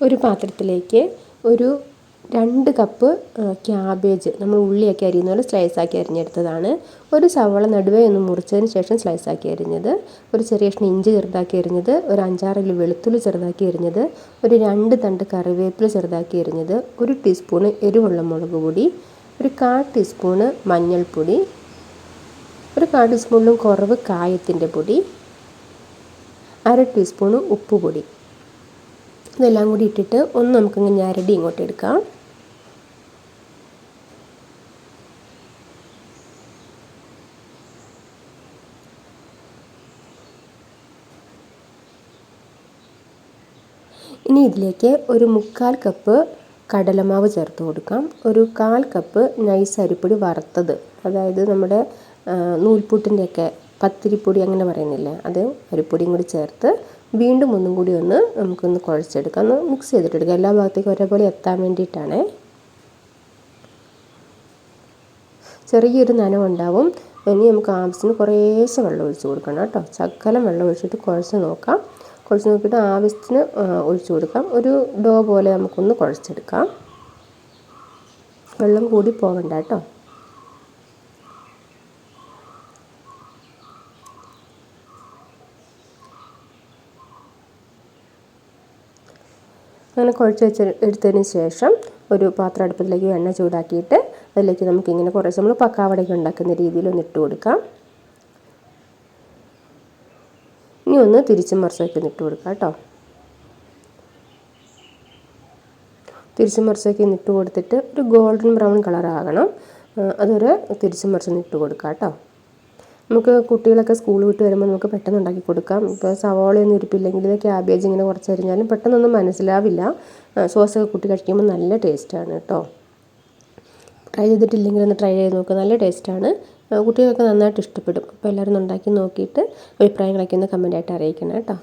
ഒരു പാത്രത്തിലേക്ക് ഒരു 2 കപ്പ് ക്യാബേജ് നമ്മൾ ഉള്ളിയൊക്കെ അരിയുന്ന പോലെ സ്ലൈസാക്കി അരിഞ്ഞെടുത്തതാണ്. ഒരു സവാള നടുവേ ഒന്ന് മുറിച്ചതിന് ശേഷം സ്ലൈസാക്കി അരിഞ്ഞത്, ഒരു ചെറിയ കഷ്ണം ഇഞ്ചി ചെറുതാക്കി അരിഞ്ഞത്, ഒരു 5-6 വെളുത്തുള്ളി ചെറുതാക്കി അരിഞ്ഞത്, ഒരു 2 തണ്ട് കറിവേപ്പില ചെറുതാക്കി അരിഞ്ഞത്, 1 ടീസ്പൂണ് എരിവുള്ള മുളക് പൊടി, ഒരു 1/4 ടീസ്പൂണ് മഞ്ഞൾപ്പൊടി, ഒരു 1/4 ടീസ്പൂണിലും കുറവ് കായത്തിൻ്റെ പൊടി, 1/2 ടീസ്പൂണ് ഉപ്പുപൊടി. ഇതെല്ലാം കൂടി ഇട്ടിട്ട് ഒന്ന് നമുക്കിങ്ങനെ ഞരടി ഇങ്ങോട്ട് എടുക്കാം. ഇനി ഇതിലേക്ക് ഒരു 1/4 കപ്പ് കടലമാവ് ചേർത്ത് കൊടുക്കാം. ഒരു 1/4 കപ്പ് നൈസ് അരിപ്പൊടി വറുത്തത്, അതായത് നമ്മുടെ നൂൽപുട്ടിൻ്റെയൊക്കെ പത്തിരിപ്പൊടി അങ്ങനെ പറയുന്നില്ലേ, അത് അരിപ്പൊടിയും കൂടി ചേർത്ത് വീണ്ടും ഒന്നും കൂടി നമുക്കൊന്ന് കുഴച്ചെടുക്കാം. ഒന്ന് മിക്സ് ചെയ്തിട്ടെടുക്കാം, എല്ലാ ഭാഗത്തേക്കും ഒരേപോലെ എത്താൻ വേണ്ടിയിട്ടാണ്. ചെറിയൊരു നനവുണ്ടാവും. ഇനി നമുക്ക് ആവശ്യത്തിന് കുറേശ്ശെ വെള്ളം ഒഴിച്ച് കൊടുക്കണം കേട്ടോ. ശകലം വെള്ളം ഒഴിച്ചിട്ട് കുഴച്ച് നോക്കാം. കുഴച്ച് നോക്കിയിട്ട് ആവശ്യത്തിന് ഒഴിച്ച് കൊടുക്കാം. ഒരു ഡോ പോലെ നമുക്കൊന്ന് കുഴച്ചെടുക്കാം. വെള്ളം കൂടി പോകണ്ട കേട്ടോ. അങ്ങനെ കുഴച്ച് എടുത്തതിന് ശേഷം ഒരു പാത്രം അടുപ്പത്തിലേക്ക് എണ്ണ ചൂടാക്കിയിട്ട് അതിലേക്ക് നമുക്കിങ്ങനെ കുറച്ച് നമ്മൾ പക്കാവടയൊക്കെ ഉണ്ടാക്കുന്ന രീതിയിൽ ഒന്ന് ഇട്ട് കൊടുക്കാം. ഇനി ഒന്ന് തിരിച്ചും മറിച്ചൊക്കെ ഇട്ട് കൊടുക്കാം കേട്ടോ. തിരിച്ചും മറിച്ചൊക്കെ ഇട്ട് കൊടുത്തിട്ട് ഒരു ഗോൾഡൻ ബ്രൗൺ കളർ ആകണം, അതൊരു തിരിച്ചും മറിച്ചൊന്ന് ഇട്ട് കൊടുക്കാം കേട്ടോ. നമുക്ക് കുട്ടികളൊക്കെ സ്കൂൾ വിട്ട് വരുമ്പോൾ നമുക്ക് പെട്ടെന്ന് ഉണ്ടാക്കി കൊടുക്കാം. ഇപ്പോൾ സവാളയൊന്നും ഇരിപ്പില്ലെങ്കിൽ ക്യാബേജ് ഇങ്ങനെ കുറച്ചരിഞ്ഞാലും പെട്ടെന്നൊന്നും മനസ്സിലാവില്ല. സോസൊക്കെ കൂട്ടി കഴിക്കുമ്പോൾ നല്ല ടേസ്റ്റാണ് കേട്ടോ. ട്രൈ ചെയ്തിട്ടില്ലെങ്കിൽ ഒന്ന് ട്രൈ ചെയ്ത് നോക്കുക, നല്ല ടേസ്റ്റാണ്. കുട്ടികൾക്ക് നന്നായിട്ട് ഇഷ്ടപ്പെടും. അപ്പോൾ എല്ലാവരും ഉണ്ടാക്കി നോക്കിയിട്ട് അഭിപ്രായങ്ങളൊക്കെ ഒന്ന് കമൻറ്റായിട്ട് അറിയിക്കണം കേട്ടോ.